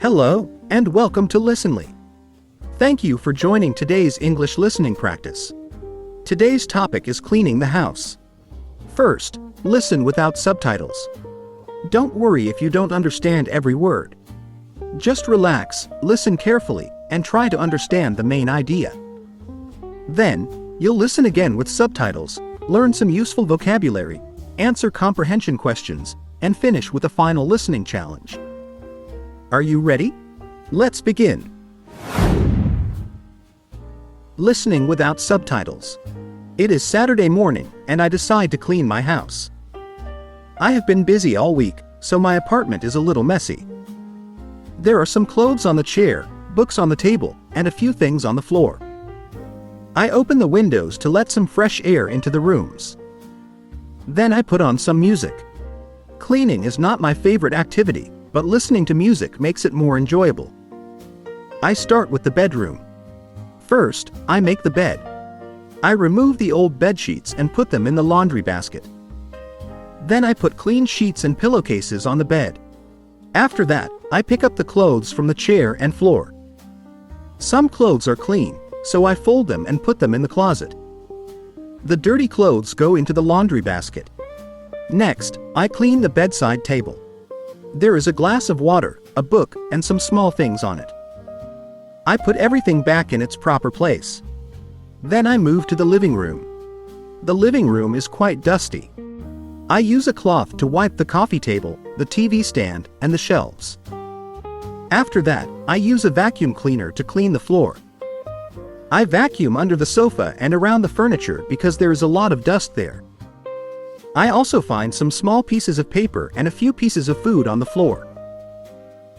Hello, and welcome to Listenly. Thank you for joining today's English listening practice. Today's topic is cleaning the house. First, listen without subtitles. Don't worry if you don't understand every word. Just relax, listen carefully, and try to understand the main idea. Then, you'll listen again with subtitles, learn some useful vocabulary, answer comprehension questions, and finish with a final listening challenge. Are you ready? Let's begin. Listening without subtitles. It is Saturday morning, and I decide to clean my house. I have been busy all week, so my apartment is a little messy. There are some clothes on the chair, books on the table, and a few things on the floor. I open the windows to let some fresh air into the rooms. Then I put on some music. Cleaning is not my favorite activity, but listening to music makes it more enjoyable. I start with the bedroom. First, I make the bed. I remove the old bed sheets and put them in the laundry basket. Then I put clean sheets and pillowcases on the bed. After that, I pick up the clothes from the chair and floor. Some clothes are clean, so I fold them and put them in the closet. The dirty clothes go into the laundry basket. Next, I clean the bedside table. There is a glass of water, a book, and some small things on it. I put everything back in its proper place. Then I move to the living room. The living room is quite dusty. I use a cloth to wipe the coffee table, the TV stand, and the shelves. After that, I use a vacuum cleaner to clean the floor. I vacuum under the sofa and around the furniture because there is a lot of dust there. I also find some small pieces of paper and a few pieces of food on the floor.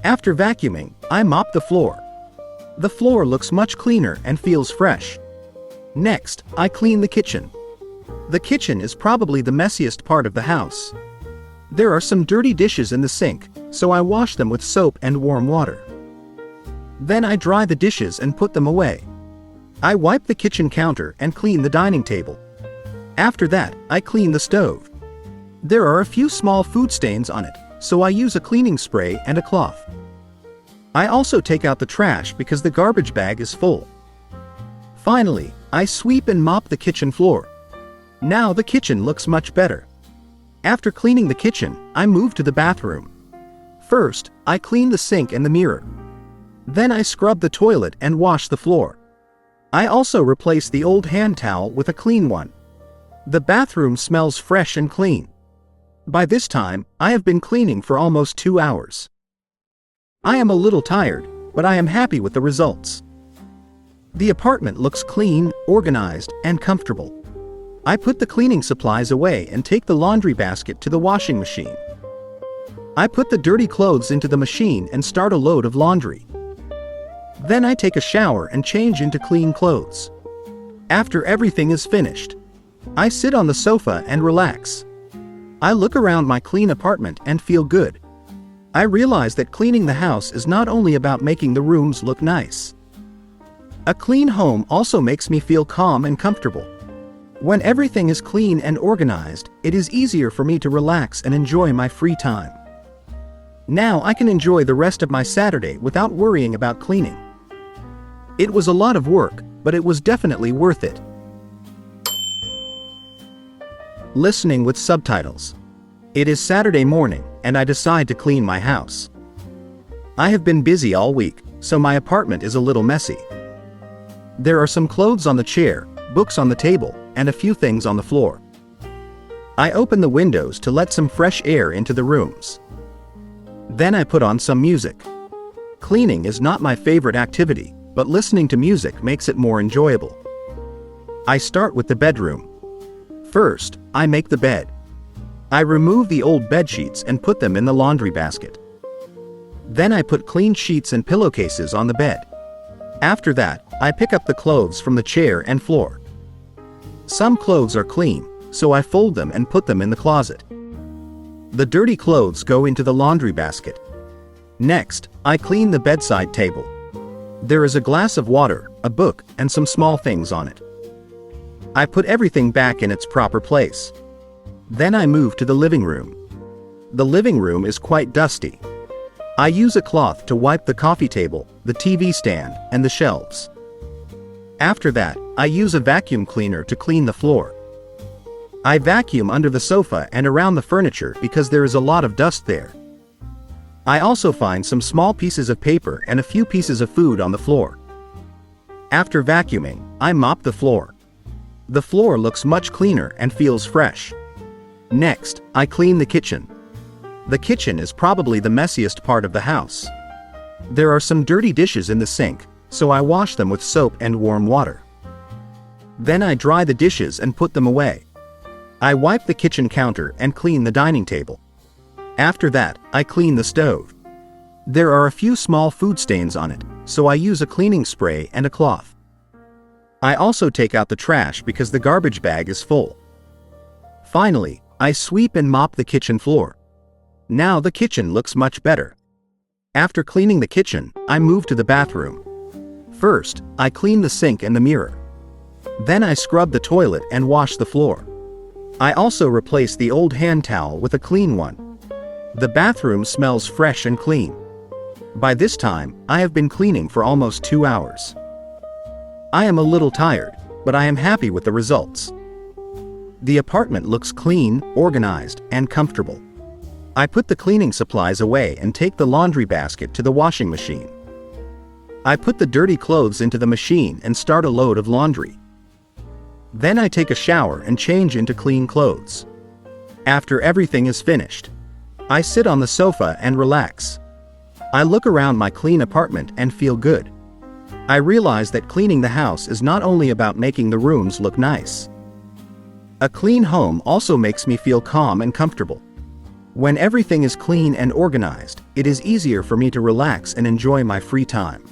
After vacuuming, I mop the floor. The floor looks much cleaner and feels fresh. Next, I clean the kitchen. The kitchen is probably the messiest part of the house. There are some dirty dishes in the sink, so I wash them with soap and warm water. Then I dry the dishes and put them away. I wipe the kitchen counter and clean the dining table. After that, I clean the stove. There are a few small food stains on it, so I use a cleaning spray and a cloth. I also take out the trash because the garbage bag is full. Finally, I sweep and mop the kitchen floor. Now the kitchen looks much better. After cleaning the kitchen, I move to the bathroom. First, I clean the sink and the mirror. Then I scrub the toilet and wash the floor. I also replace the old hand towel with a clean one. The bathroom smells fresh and clean. By this time, I have been cleaning for almost 2 hours. I am a little tired, but I am happy with the results. The apartment looks clean, organized, and comfortable. I put the cleaning supplies away and take the laundry basket to the washing machine. I put the dirty clothes into the machine and start a load of laundry. Then I take a shower and change into clean clothes. After everything is finished, I sit on the sofa and relax. I look around my clean apartment and feel good. I realize that cleaning the house is not only about making the rooms look nice. A clean home also makes me feel calm and comfortable. When everything is clean and organized, it is easier for me to relax and enjoy my free time. Now I can enjoy the rest of my Saturday without worrying about cleaning. It was a lot of work, but it was definitely worth it. Listening with subtitles. It is Saturday morning, and I decide to clean my house. I have been busy all week, so my apartment is a little messy. There are some clothes on the chair, books on the table, and a few things on the floor. I open the windows to let some fresh air into the rooms. Then I put on some music. Cleaning is not my favorite activity, but listening to music makes it more enjoyable. I start with the bedroom. First, I make the bed. I remove the old bed sheets and put them in the laundry basket. Then I put clean sheets and pillowcases on the bed. After that, I pick up the clothes from the chair and floor. Some clothes are clean, so I fold them and put them in the closet. The dirty clothes go into the laundry basket. Next, I clean the bedside table. There is a glass of water, a book, and some small things on it. I put everything back in its proper place. Then I move to the living room. The living room is quite dusty. I use a cloth to wipe the coffee table, the TV stand, and the shelves. After that, I use a vacuum cleaner to clean the floor. I vacuum under the sofa and around the furniture because there is a lot of dust there. I also find some small pieces of paper and a few pieces of food on the floor. After vacuuming, I mop the floor. The floor looks much cleaner and feels fresh. Next, I clean the kitchen. The kitchen is probably the messiest part of the house. There are some dirty dishes in the sink, so I wash them with soap and warm water. Then I dry the dishes and put them away. I wipe the kitchen counter and clean the dining table. After that, I clean the stove. There are a few small food stains on it, so I use a cleaning spray and a cloth. I also take out the trash because the garbage bag is full. Finally, I sweep and mop the kitchen floor. Now the kitchen looks much better. After cleaning the kitchen, I move to the bathroom. First, I clean the sink and the mirror. Then I scrub the toilet and wash the floor. I also replace the old hand towel with a clean one. The bathroom smells fresh and clean. By this time, I have been cleaning for almost 2 hours. I am a little tired, but I am happy with the results. The apartment looks clean, organized, and comfortable. I put the cleaning supplies away and take the laundry basket to the washing machine. I put the dirty clothes into the machine and start a load of laundry. Then I take a shower and change into clean clothes. After everything is finished, I sit on the sofa and relax. I look around my clean apartment and feel good. I realize that cleaning the house is not only about making the rooms look nice. A clean home also makes me feel calm and comfortable. When everything is clean and organized, it is easier for me to relax and enjoy my free time.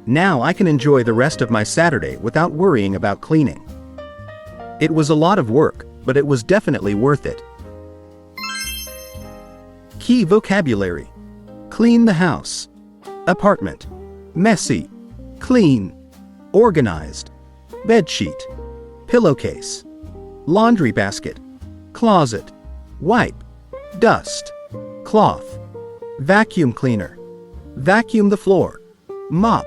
Now I can enjoy the rest of my Saturday without worrying about cleaning. It was a lot of work, but it was definitely worth it. Key vocabulary: clean the house, apartment, messy, clean, organized, bedsheet, pillowcase, laundry basket, closet, wipe, dust, cloth, vacuum cleaner, vacuum the floor, mop,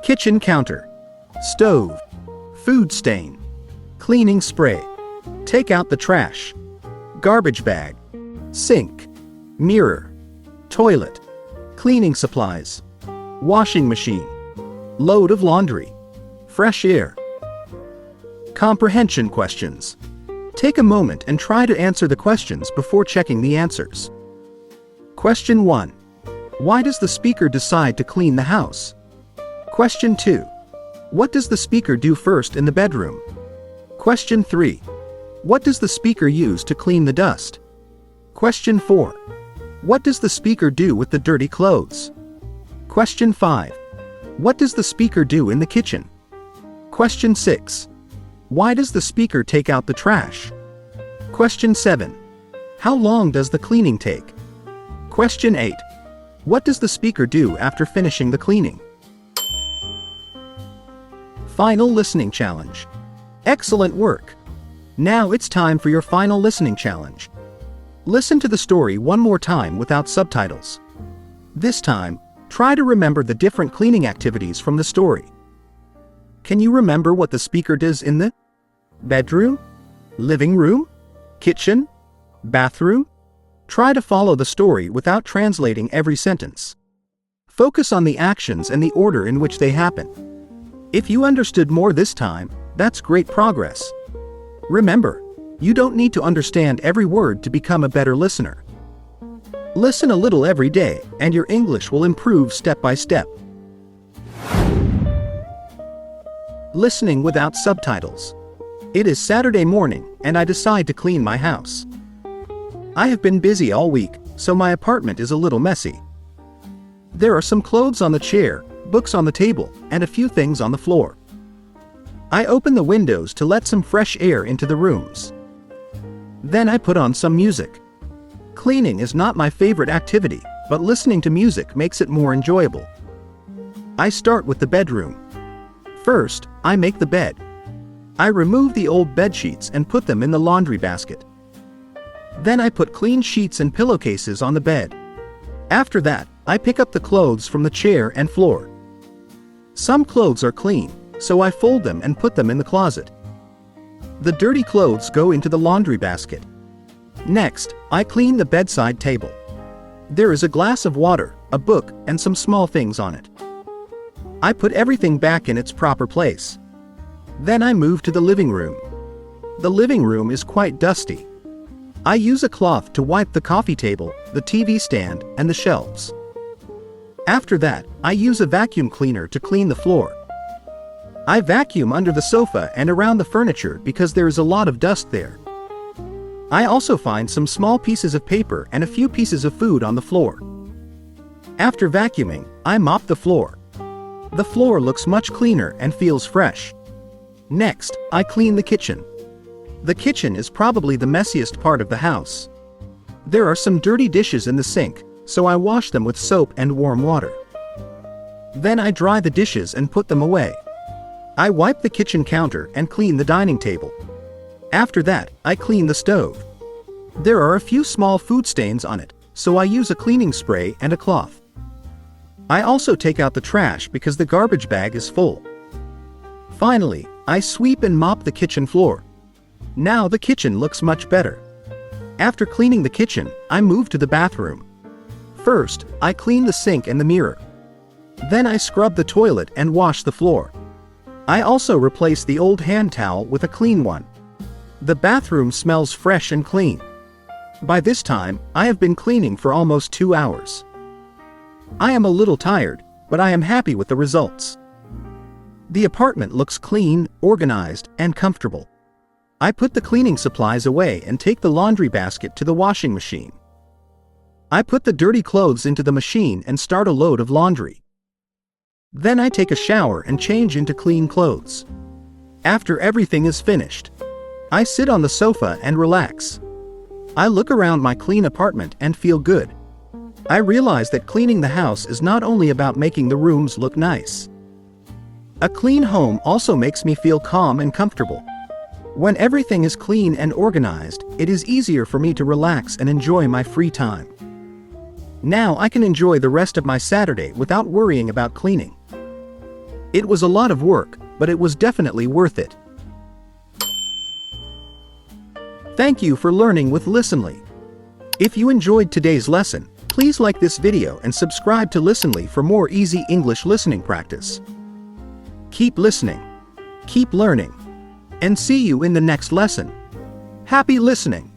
kitchen counter, stove, food stain, cleaning spray, take out the trash, garbage bag, sink, mirror, toilet, cleaning supplies, washing machine, load of laundry, fresh air. Comprehension questions. Take a moment and try to answer the questions before checking the answers. Question 1. Why does the speaker decide to clean the house? Question 2. What does the speaker do first in the bedroom? Question 3. What does the speaker use to clean the dust? Question 4. What does the speaker do with the dirty clothes? Question 5. What does the speaker do in the kitchen? Question 6. Why does the speaker take out the trash? Question 7. How long does the cleaning take? Question 8. What does the speaker do after finishing the cleaning? Final listening challenge. Excellent work! Now it's time for your final listening challenge. Listen to the story one more time without subtitles. This time, try to remember the different cleaning activities from the story. Can you remember what the speaker does in the bedroom, living room, kitchen, bathroom? Try to follow the story without translating every sentence. Focus on the actions and the order in which they happen. If you understood more this time, that's great progress. Remember, you don't need to understand every word to become a better listener. Listen a little every day, and your English will improve step by step. Listening without subtitles. It is Saturday morning, and I decide to clean my house. I have been busy all week, so my apartment is a little messy. There are some clothes on the chair, books on the table, and a few things on the floor. I open the windows to let some fresh air into the rooms. Then I put on some music. Cleaning is not my favorite activity, but listening to music makes it more enjoyable. I start with the bedroom. First, I make the bed. I remove the old bed sheets and put them in the laundry basket. Then I put clean sheets and pillowcases on the bed. After that, I pick up the clothes from the chair and floor. Some clothes are clean, so I fold them and put them in the closet. The dirty clothes go into the laundry basket. Next, I clean the bedside table. There is a glass of water, a book, and some small things on it. I put everything back in its proper place. Then I move to the living room. The living room is quite dusty. I use a cloth to wipe the coffee table, the TV stand, and the shelves. After that, I use a vacuum cleaner to clean the floor. I vacuum under the sofa and around the furniture because there is a lot of dust there. I also find some small pieces of paper and a few pieces of food on the floor. After vacuuming, I mop the floor. The floor looks much cleaner and feels fresh. Next, I clean the kitchen. The kitchen is probably the messiest part of the house. There are some dirty dishes in the sink, so I wash them with soap and warm water. Then I dry the dishes and put them away. I wipe the kitchen counter and clean the dining table. After that, I clean the stove. There are a few small food stains on it, so I use a cleaning spray and a cloth. I also take out the trash because the garbage bag is full. Finally, I sweep and mop the kitchen floor. Now the kitchen looks much better. After cleaning the kitchen, I move to the bathroom. First, I clean the sink and the mirror. Then I scrub the toilet and wash the floor. I also replace the old hand towel with a clean one. The bathroom smells fresh and clean. By this time, I have been cleaning for almost 2 hours. I am a little tired, but I am happy with the results. The apartment looks clean, organized, and comfortable. I put the cleaning supplies away and take the laundry basket to the washing machine. I put the dirty clothes into the machine and start a load of laundry. Then I take a shower and change into clean clothes. After everything is finished, I sit on the sofa and relax. I look around my clean apartment and feel good. I realize that cleaning the house is not only about making the rooms look nice. A clean home also makes me feel calm and comfortable. When everything is clean and organized, it is easier for me to relax and enjoy my free time. Now I can enjoy the rest of my Saturday without worrying about cleaning. It was a lot of work, but it was definitely worth it. Thank you for learning with Listenly. If you enjoyed today's lesson, please like this video and subscribe to Listenly for more easy English listening practice. Keep listening, keep learning, and see you in the next lesson. Happy listening!